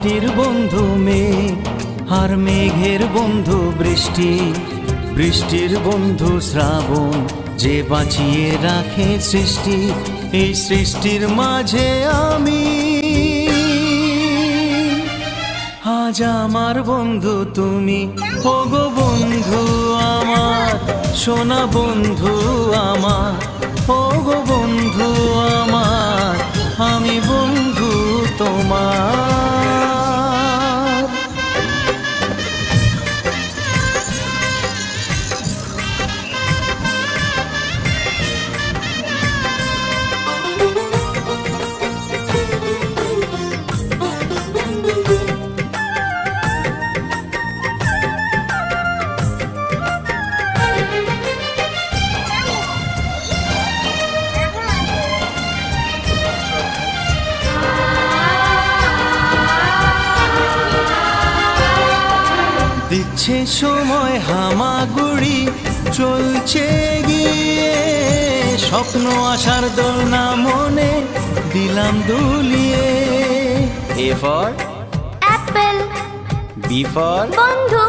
মাটির বন্ধু মেঘ আর মেঘের বন্ধু বৃষ্টি, বৃষ্টির বন্ধু শ্রাবণ, যে বাঁচিয়ে রাখে সৃষ্টি। এই সৃষ্টির মাঝে আমি, আজ আমার বন্ধু তুমি। ওগো বন্ধু আমার, সোনা বন্ধু আমার, ওগো বন্ধু আমার, আমি বন্ধু তোমার। দিচ্ছে সময় হামাগুড়ি, চলছে গিয়ে স্বপ্ন আশার দোলনা মনে দিলাম দুলিয়ে। A for apple, B for বন্ধু,